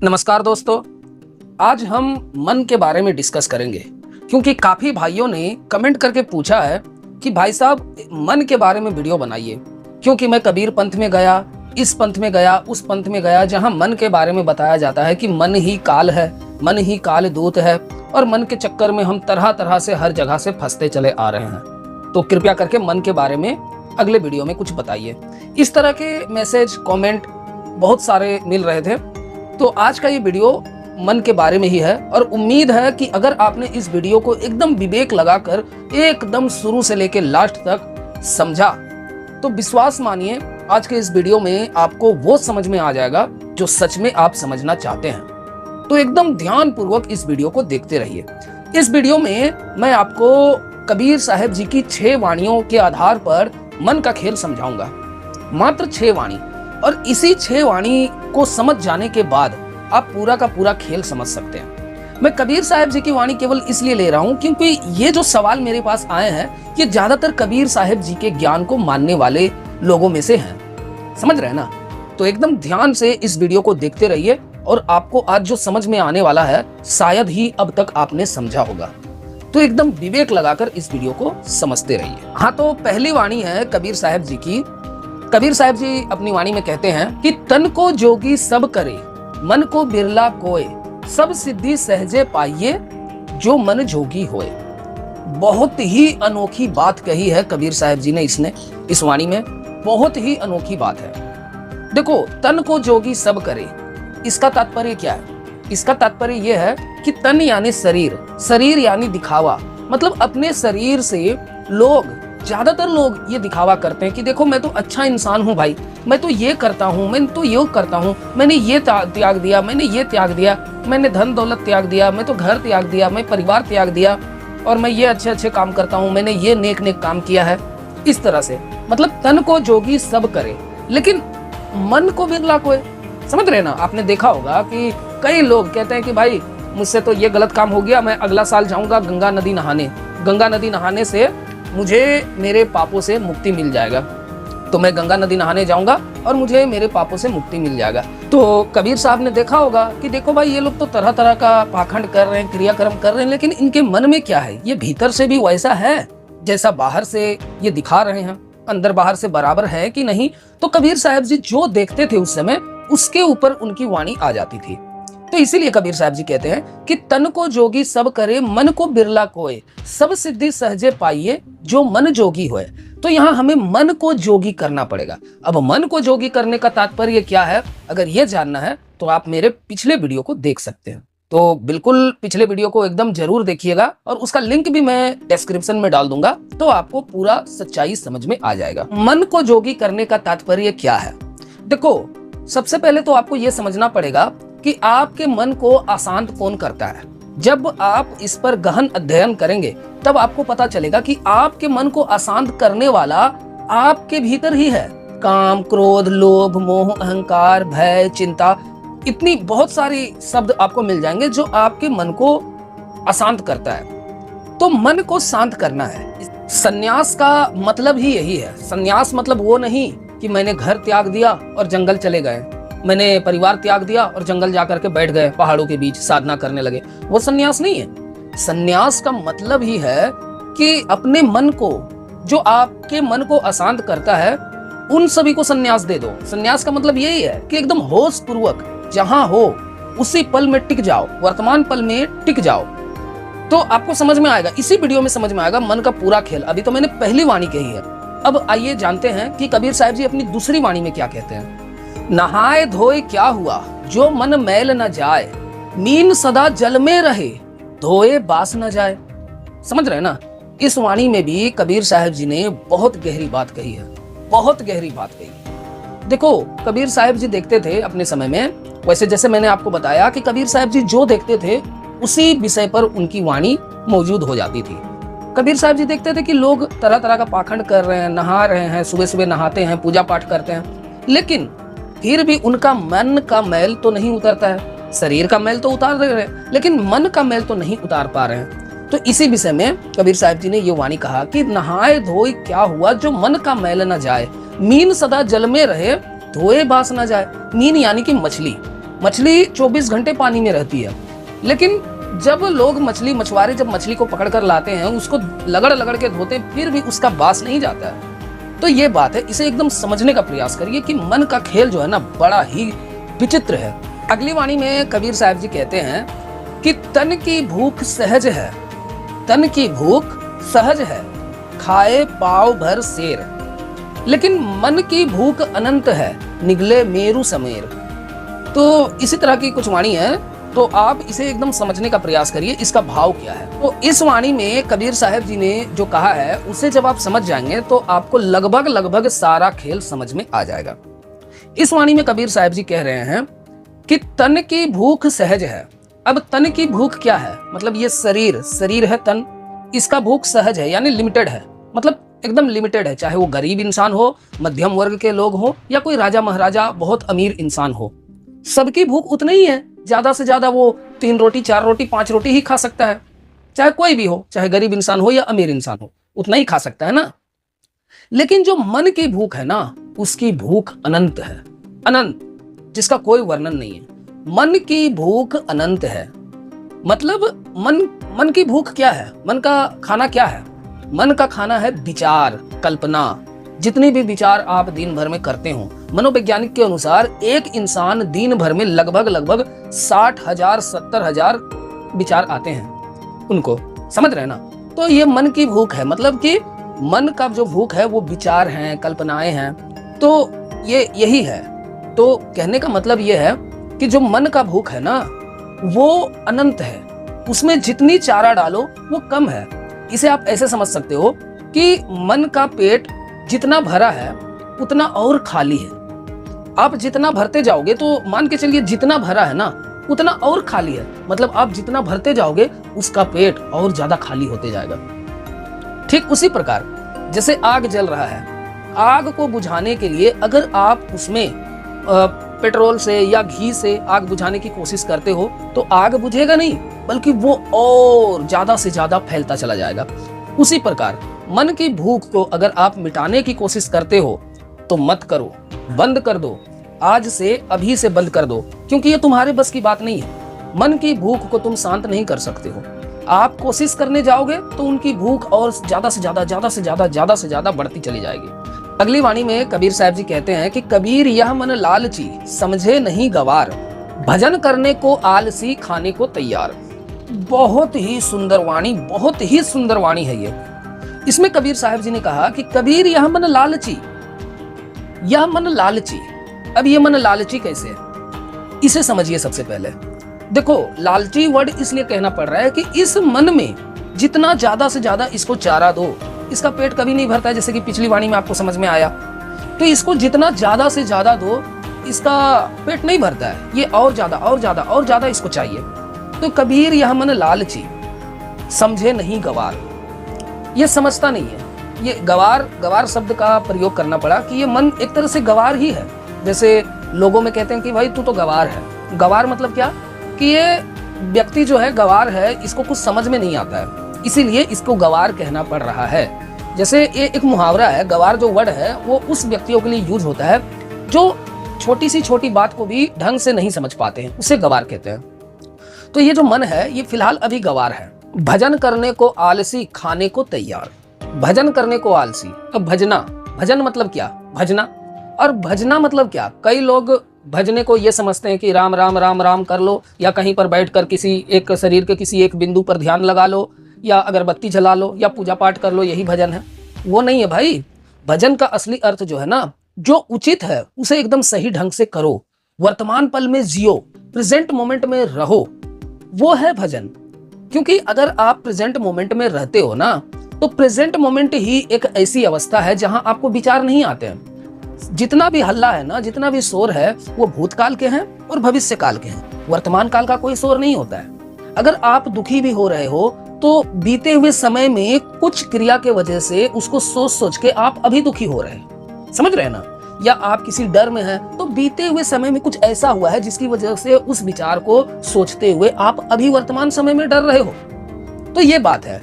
नमस्कार दोस्तों, आज हम मन के बारे में डिस्कस करेंगे क्योंकि काफी भाइयों ने कमेंट करके पूछा है कि भाई साहब मन के बारे में वीडियो बनाइए। क्योंकि मैं कबीर पंथ में गया, इस पंथ में गया, उस पंथ में गया, जहां मन के बारे में बताया जाता है कि मन ही काल है, मन ही काल दूत है और मन के चक्कर में हम तरह तरह से हर जगह से फंसते चले आ रहे हैं। तो कृपया करके मन के बारे में अगले वीडियो में कुछ बताइए। इस तरह के मैसेज कमेंट बहुत सारे मिल रहे थे, तो आज का ये वीडियो मन के बारे में ही है और उम्मीद है कि अगर आपने इस वीडियो को एकदम विवेक लगाकर एकदम शुरू से लेकर लास्ट तक समझा तो विश्वास मानिए आज के इस वीडियो में आपको वो समझ में आ जाएगा जो सच में आप समझना चाहते हैं। तो एकदम ध्यान पूर्वक इस वीडियो को देखते रहिए। इस वीडियो में मैं आपको कबीर साहब जी की 6 वाणियों के आधार पर मन का खेल समझाऊंगा, मात्र 6 वाणी। और इसी 6 वाणी को समझ जाने के बाद आप पूरा का पूरा खेल समझ सकते हैं। मैं कबीर साहब जी की वाणी केवल इसलिए ले रहा हूं क्योंकि ये जो सवाल मेरे पास आए हैं ये ज्यादातर कबीर साहब जी के ज्ञान को मानने वाले लोगों में से हैं। समझ रहे हैं ना? तो एकदम ध्यान से इस वीडियो को देखते रहिए और आपको आज जो समझ में आने वाला है शायद ही अब तक आपने समझा होगा। तो एकदम विवेक लगाकर इस वीडियो को समझते रहिए। हाँ, तो पहली वाणी है कबीर साहब जी की। कबीर साहब जी अपनी वाणी में कहते हैं कि तन को जोगी सब करे, मन को बिरला कोय, सब सिद्धि सहजे पाइये, जो मन जोगी होए। बहुत ही अनोखी बात कही है कबीर साहब जी ने इस वाणी में। बहुत ही अनोखी बात है। देखो, तन को जोगी सब करे, इसका तात्पर्य क्या है? इसका तात्पर्य यह है कि तन यानी शरीर, शरीर यानी दिखावा। मतलब अपने शरीर से ज्यादातर लोग ये दिखावा करते हैं कि देखो मैं तो अच्छा इंसान हूँ भाई, मैं तो ये करता हूँ, मैं तो योग करता हूँ, मैंने ये त्याग दिया, मैंने ये त्याग दिया, मैंने धन दौलत त्याग दिया, मैं तो घर त्याग दिया, मैं परिवार त्याग दिया और मैं ये अच्छे अच्छे काम करता हूँ, मैंने ये नेक नेक काम किया है। इस तरह से मतलब तन को जोगी सब करे लेकिन मन को बिरला कोई। समझ रहे ना? आपने देखा होगा कि कई लोग कहते हैं कि भाई मुझसे तो ये गलत काम हो गया, मैं अगला साल जाऊंगा गंगा नदी नहाने, गंगा नदी नहाने से मुझे मेरे पापों से मुक्ति मिल जाएगा, तो मैं गंगा नदी नहाने जाऊंगा और मुझे मेरे पापों से मुक्ति मिल जाएगा। तो कबीर साहब ने देखा होगा कि देखो भाई ये लोग तो तरह तरह का पाखंड कर रहे हैं, क्रियाक्रम कर रहे हैं, लेकिन इनके मन में क्या है? ये भीतर से भी वैसा है जैसा बाहर से ये दिखा रहे हैं, अंदर बाहर से बराबर है कि नहीं? तो कबीर साहब जी जो देखते थे उस समय उसके ऊपर उनकी वाणी आ जाती थी। तो इसीलिए कबीर साहब जी कहते हैं कि तन को जोगी सब करे, मन को बिरला कोय, सब सिद्धि सहजे पाइये, जो मन जोगी होए। तो यहाँ हमें मन को जोगी करना पड़ेगा। अब मन को जोगी करने का तात्पर्य क्या है, अगर ये जानना है तो आप मेरे पिछले वीडियो को देख सकते हैं। तो बिल्कुल पिछले वीडियो को एकदम जरूर देखिएगा और उसका लिंक भी मैं डिस्क्रिप्शन में डाल दूंगा, तो आपको पूरा सच्चाई समझ में आ जाएगा। मन को जोगी करने का तात्पर्य क्या है? देखो, सबसे पहले तो आपको यह समझना पड़ेगा कि आपके मन को अशांत कौन करता है। जब आप इस पर गहन अध्ययन करेंगे तब आपको पता चलेगा कि आपके मन को अशांत करने वाला आपके भीतर ही है। काम, क्रोध, लोभ, मोह, अहंकार, भय, चिंता, इतनी बहुत सारी शब्द आपको मिल जाएंगे जो आपके मन को अशांत करता है। तो मन को शांत करना है। संन्यास का मतलब ही यही है। संन्यास मतलब वो नहीं कि मैंने घर त्याग दिया और जंगल चले गए, मैंने परिवार त्याग दिया और जंगल जाकर के बैठ गए, पहाड़ों के बीच साधना करने लगे। वो सन्यास नहीं है। सन्यास का मतलब ही है कि अपने मन को, जो आपके मन को अशांत करता है, उन सभी को सन्यास दे दो। सन्यास का मतलब यही है कि एकदम होश पूर्वक जहां हो उसी पल में टिक जाओ, वर्तमान पल में टिक जाओ। तो आपको समझ में आएगा, इसी वीडियो में समझ में आएगा मन का पूरा खेल। अभी तो मैंने पहली वाणी कही है। अब आइए जानते हैं कि कबीर साहब जी अपनी दूसरी वाणी में क्या कहते हैं। नहाए धोए क्या हुआ, जो मन मैल न जाए, मीन सदा जल में रहे, धोए बास न जाए। समझ रहे ना? इस वाणी में भी कबीर साहब जी ने बहुत गहरी बात कही है, बहुत गहरी बात कही। देखो, कबीर साहब जी देखते थे अपने समय में, वैसे जैसे मैंने आपको बताया कि कबीर साहब जी जो देखते थे उसी विषय पर उनकी वाणी मौजूद हो जाती थी। कबीर साहब जी देखते थे कि लोग तरह तरह का पाखंड कर रहे हैं, नहा रहे हैं, सुबह सुबह नहाते हैं, पूजा पाठ करते हैं, लेकिन फिर भी उनका मन का मैल तो नहीं उतरता है। शरीर का मैल तो उतार रहे हैं लेकिन मन का मैल तो नहीं उतार पा रहे हैं। तो इसी विषय में कबीर साहब जी ने ये वाणी कहा कि नहाए धोए क्या हुआ, जो मन का मैल न जाए, मीन सदा जल में रहे, धोए बास न जाए। मीन यानी कि मछली, मछली 24 घंटे पानी में रहती है, लेकिन जब लोग मछुआरे जब मछली को पकड़ कर लाते हैं, उसको लगड़ लगड़ के धोते हैं, फिर भी उसका बास नहीं जाता है। तो ये बात है, इसे एकदम समझने का प्रयास करिए कि मन का खेल जो है ना बड़ा ही विचित्र है। अगली वाणी में कबीर साहब जी कहते हैं कि तन की भूख सहज है, तन की भूख सहज है, खाए पाव भर शेर, लेकिन मन की भूख अनंत है, निगले मेरु समेर। तो इसी तरह की कुछ वाणी है, तो आप इसे एकदम समझने का प्रयास करिए, इसका भाव क्या है। तो इस वाणी में कबीर साहब जी ने जो कहा है उसे जब आप समझ जाएंगे तो आपको लगभग सारा खेल समझ में आ जाएगा। इस वाणी में कबीर साहब जी कह रहे हैं कि तन की भूख सहज है। अब तन की भूख क्या है? मतलब ये शरीर है तन, इसका भूख सहज है यानी लिमिटेड है, मतलब एकदम लिमिटेड है। चाहे वो गरीब इंसान हो, मध्यम वर्ग के लोग हो, या कोई राजा महाराजा बहुत अमीर इंसान हो, सबकी भूख उतना ही है। ज्यादा से ज्यादा वो 3 रोटी 4 रोटी 5 रोटी ही खा सकता है, चाहे कोई भी हो, चाहे गरीब इंसान हो या अमीर इंसान हो, उतना ही खा सकता है ना। लेकिन जो मन की भूख है ना, उसकी भूख अनंत है, अनंत, जिसका कोई वर्णन नहीं है। मन की भूख अनंत है, मतलब मन की भूख क्या है? मन का खाना क्या है? मन का खाना है विचार, कल्पना। जितनी भी विचार आप दिन भर में करते हो, मनोवैज्ञानिक के अनुसार एक इंसान दिन भर में लगभग 60,000 70,000 विचार आते हैं उनको, समझ रहे हैं ना। तो ये मन की भूख है, मतलब कि मन का जो भूख है वो विचार हैं, कल्पनाएं हैं, तो ये यही है। तो कहने का मतलब ये है कि जो मन का भूख है ना वो अनंत है, उसमें जितनी चारा डालो वो कम है। इसे आप ऐसे समझ सकते हो कि मन का पेट जितना भरा है उतना और खाली है। आप जितना भरते जाओगे, तो मान के चलिए जितना भरा है ना उतना और खाली है, मतलब आप जितना भरते जाओगे उसका पेट और ज्यादा खाली होते जाएगा। ठीक उसी प्रकार जैसे आग जल रहा है, आग को बुझाने के लिए अगर आप उसमें पेट्रोल से या घी से आग बुझाने की कोशिश करते हो तो आग बुझेगा नहीं, बल्कि वो और ज्यादा से ज्यादा फैलता चला जाएगा। उसी प्रकार मन की भूख को अगर आप मिटाने की कोशिश करते हो तो मत करो, बंद कर दो, आज से अभी से बंद कर दो, क्योंकि ये तुम्हारे बस की बात नहीं है। मन की भूख को तुम शांत नहीं कर सकते हो। आप कोशिश करने जाओगे तो उनकी भूख और ज्यादा से ज्यादा बढ़ती चली जाएगी। अगली वाणी में कबीर साहब जी कहते हैं कि कबीर यह मन लालची, समझे नहीं गवार, भजन करने को आलसी, खाने को तैयार। बहुत ही सुंदर वाणी, बहुत ही सुंदर वाणी है ये। इसमें कबीर साहब जी ने कहा कि कबीर यह मन लालची, यह मन लालची। अब ये मन लालची कैसे है, इसे समझिए। सबसे पहले देखो, लालची वर्ड इसलिए कहना पड़ रहा है कि इस मन में जितना ज्यादा से ज्यादा इसको चारा दो, इसका पेट कभी नहीं भरता है, जैसे कि पिछली वाणी में आपको समझ में आया। तो इसको जितना ज्यादा से ज्यादा दो, इसका पेट नहीं भरता है, ये और ज्यादा इसको चाहिए। तो कबीर यह मन लालची, समझे नहीं गवार, ये समझता नहीं है। ये गवार शब्द का प्रयोग करना पड़ा कि ये मन एक तरह से गवार ही है। जैसे लोगों में कहते हैं कि भाई तू तो गवार है। गवार मतलब क्या, कि ये व्यक्ति जो है गवार है, इसको कुछ समझ में नहीं आता है, इसीलिए इसको गवार कहना पड़ रहा है। जैसे ये एक मुहावरा है, गवार जो वर्ड है वो उस व्यक्तियों के लिए यूज होता है जो छोटी सी छोटी बात को भी ढंग से नहीं समझ पाते हैं, उसे गवार कहते हैं। तो ये जो मन है ये फिलहाल अभी गवार है। भजन करने को आलसी, खाने को तैयार। भजन करने को आलसी, अब भजना, भजन मतलब क्या, भजना, और भजना मतलब क्या। कई लोग भजने को ये समझते हैं कि राम राम राम राम कर लो, या कहीं पर बैठकर किसी एक शरीर के किसी एक बिंदु पर ध्यान लगा लो, या अगरबत्ती जला लो, या पूजा पाठ कर लो, यही भजन है। वो नहीं है भाई। भजन का असली अर्थ जो है ना, जो उचित है उसे एकदम सही ढंग से करो, वर्तमान पल में जियो, प्रेजेंट मोमेंट में रहो, वो है भजन। क्योंकि अगर आप प्रेजेंट मोमेंट में रहते हो ना, तो प्रेजेंट मोमेंट ही एक ऐसी अवस्था है जहां आपको विचार नहीं आते हैं। जितना भी हल्ला है ना, जितना भी शोर है, वो भूतकाल के हैं और भविष्य काल के हैं। वर्तमान काल का कोई शोर नहीं होता है। अगर आप दुखी भी हो रहे हो तो बीते हुए समय में कुछ क्रिया के वजह से उसको सोच सोच के आप अभी दुखी हो रहे हैं, समझ रहे हैं ना। या आप किसी डर में हैं तो बीते हुए समय में कुछ ऐसा हुआ है जिसकी वजह से उस विचार को सोचते हुए आप अभी वर्तमान समय में डर रहे हो। तो ये बात है,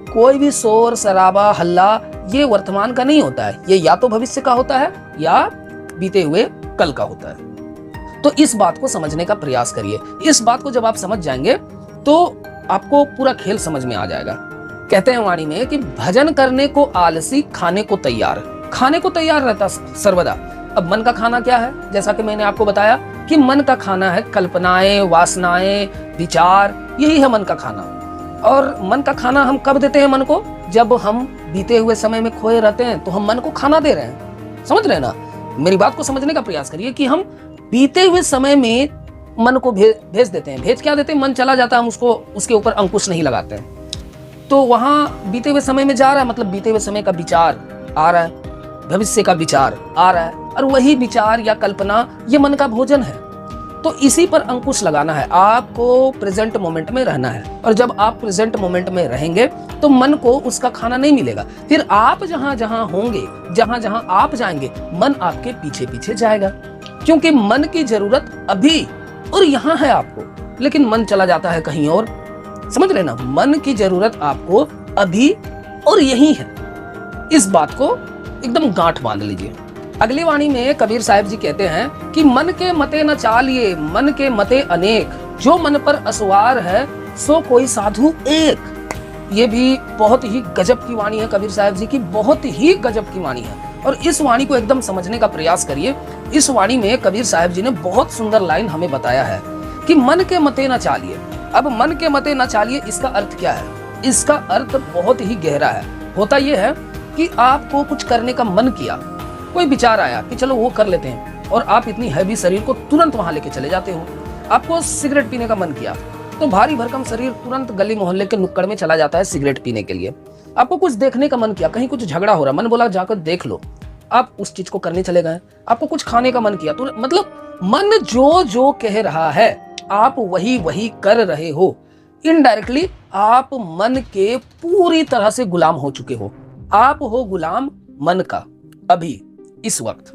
कोई भी शोर शराबा हल्ला ये वर्तमान का नहीं होता है, ये या तो भविष्य का होता है या बीते हुए कल का होता है। तो इस बात को समझने का प्रयास करिए। इस बात को जब आप समझ जाएंगे तो आपको पूरा खेल समझ में आ जाएगा। कहते हैं वाणी में कि भजन करने को आलसी, खाने को तैयार। खाने को तैयार रहता सर्वदा। अब मन का खाना क्या है? जैसा कि मैंने आपको बताया कि मन का खाना है कल्पनाएं, वासनाएं, विचार, यही है मन का खाना। और मन का खाना हम कब देते हैं मन को? जब हम बीते हुए समय में खोए रहते हैं तो हम मन को खाना दे रहे हैं। समझ रहे हैं ना? मेरी बात को समझने का प्रयास करिए कि हम बीते हुए समय में मन को भेज देते हैं। भेज क्या देते हैं? मन चला जाता है, हम उसको उसके ऊपर अंकुश नहीं लगाते हैं। तो वहां बीते हुए समय में जा रहा है, मतलब बीते हुए समय का विचार आ रहा है, भविष्य का विचार आ रहा है, और वही विचार या कल्पना ये मन का भोजन है। तो इसी पर अंकुश लगाना है। आपको प्रेजेंट मोमेंट में रहना है, और जब आप प्रेजेंट मोमेंट में रहेंगे तो मन को उसका खाना नहीं मिलेगा। फिर आप जहां जहां होंगे, जहां जहां आप जाएंगे, मन आपके पीछे पीछे जाएगा, क्योंकि मन की जरूरत अभी और यहाँ है आपको, लेकिन मन चला जाता है कहीं और। समझ रहे ना? मन की जरूरत आपको अभी और यही है। इस बात को एकदम गांठ बांध लीजिए। अगली वाणी में कबीर साहब जी कहते हैं कि मन के मते न चालिए, मन के मते अनेक, जो मन पर असवार है सो कोई साधु एक। ये भी बहुत ही गजब की वाणी है कबीर साहब जी की, बहुत ही गजब की वाणी है। और इस वाणी को एकदम समझने का प्रयास करिए। इस वाणी में कबीर साहब जी ने बहुत सुंदर लाइन हमें बताया है कि मन के मते न चालिए। अब मन के मते न चालिए, इसका अर्थ क्या है? इसका अर्थ बहुत ही गहरा है। होता यह है कि आपको कुछ करने का मन किया, कोई विचार आया कि चलो वो कर लेते हैं, और आप इतनी हैवी शरीर को तुरंत वहां लेके चले जाते हो। आपको सिगरेट पीने का मन किया तो भारी भरकम शरीर तुरंत गली मोहल्ले के नुक्कड़ में चला जाता है सिगरेट पीने के लिए। आपको कुछ देखने का मन किया, कहीं कुछ झगड़ा हो रहा, मन बोला जाकर देख लो, आप उस चीज को करने चले गए। आपको कुछ खाने का मन किया तो मतलब मन जो जो कह रहा है आप वही वही कर रहे हो। इनडायरेक्टली आप मन के पूरी तरह से गुलाम हो चुके हो। आप हो गुलाम मन का अभी इस वक्त।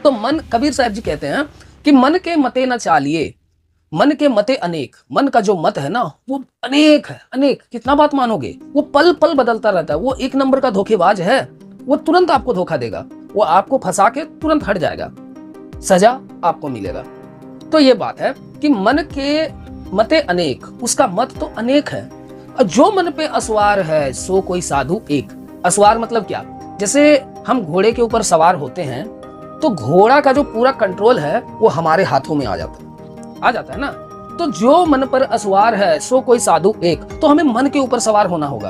तो मन, कबीर साहब जी कहते हैं कि मन के मते न चालिए, मन के मते अनेक। मन का जो मत है ना वो अनेक है, अनेक। कितना बात मानोगे? वो पल पल बदलता रहता है। वो एक नंबर का धोखेबाज है। वो तुरंत आपको धोखा देगा, वो आपको फंसा के तुरंत हट जाएगा, सजा आपको मिलेगा। तो ये बात है कि मन के मते अनेक, उसका मत तो अनेक है। और जो मन पे असवार है सो कोई साधु एक। असवार मतलब क्या? जैसे हम घोड़े के ऊपर सवार होते हैं तो घोड़ा का जो पूरा कंट्रोल है वो हमारे हाथों में आ जाता है ना। तो जो मन पर असवार है सो कोई साधु एक। तो हमें मन के ऊपर सवार होना होगा,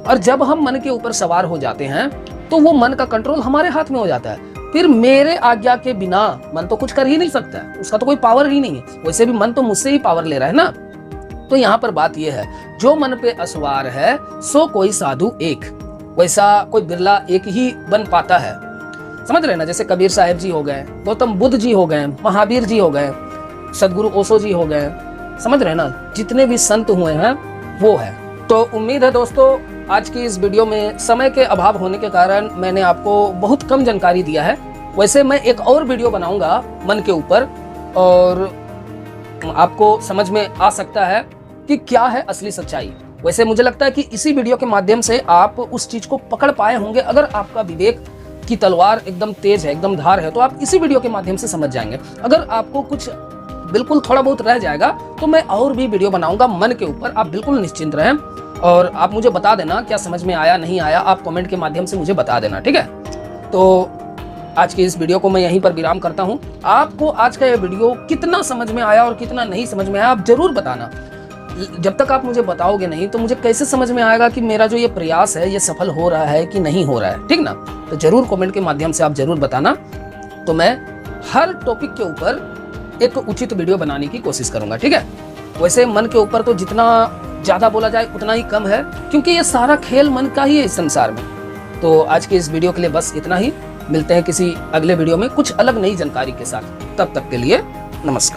और जब हम मन के ऊपर सवार हो जाते हैं तो वो मन का कंट्रोल हमारे हाथ में हो जाता है। फिर मेरे आज्ञा के बिना मन तो कुछ कर ही नहीं सकता है, उसका तो कोई पावर ही नहीं है। वैसे भी मन तो मुझसे ही पावर ले रहा है ना। तो यहाँ पर बात यह है, जो मन पे असवार है सो कोई साधु एक। वैसा कोई बिरला एक ही बन पाता है। समझ रहे ना? जैसे कबीर साहब जी हो गए, गौतम बुद्ध जी हो गए, महावीर जी हो गए, सदगुरु ओशो जी हो गए। समझ रहे ना? जितने भी संत हुए हैं वो है। तो उम्मीद है दोस्तों आज की इस वीडियो में समय के अभाव होने के कारण मैंने आपको बहुत कम जानकारी दिया है। वैसे मैं एक और वीडियो बनाऊंगा मन के ऊपर, और आपको समझ में आ सकता है कि क्या है असली सच्चाई। वैसे मुझे लगता है कि इसी वीडियो के माध्यम से आप उस चीज को पकड़ पाए होंगे। अगर आपका विवेक की तलवार एकदम तेज है, एकदम धार है, तो आप इसी वीडियो के माध्यम से समझ जाएंगे। अगर आपको कुछ बिल्कुल थोड़ा बहुत रह जाएगा तो मैं और भी वीडियो बनाऊंगा मन के ऊपर। आप बिल्कुल निश्चिंत रहें, और आप मुझे बता देना क्या समझ में आया नहीं आया, आप कमेंट के माध्यम से मुझे बता देना, ठीक है? तो आज की इस वीडियो को मैं यहीं पर विराम करता हूं। आपको आज का ये वीडियो कितना समझ में आया और कितना नहीं समझ में आया आप जरूर बताना। जब तक आप मुझे बताओगे नहीं तो मुझे कैसे समझ में आएगा कि मेरा जो ये प्रयास है ये सफल हो रहा है कि नहीं हो रहा है, ठीक ना? तो जरूर कमेंट के माध्यम से आप जरूर बताना। तो मैं हर टॉपिक के ऊपर एक उचित वीडियो बनाने की कोशिश करूंगा, ठीक है? वैसे मन के ऊपर तो जितना ज्यादा बोला जाए उतना ही कम है, क्योंकि ये सारा खेल मन का ही है इस संसार में। तो आज के इस वीडियो के लिए बस इतना ही। मिलते हैं किसी अगले वीडियो में कुछ अलग नई जानकारी के साथ। तब तक के लिए नमस्कार।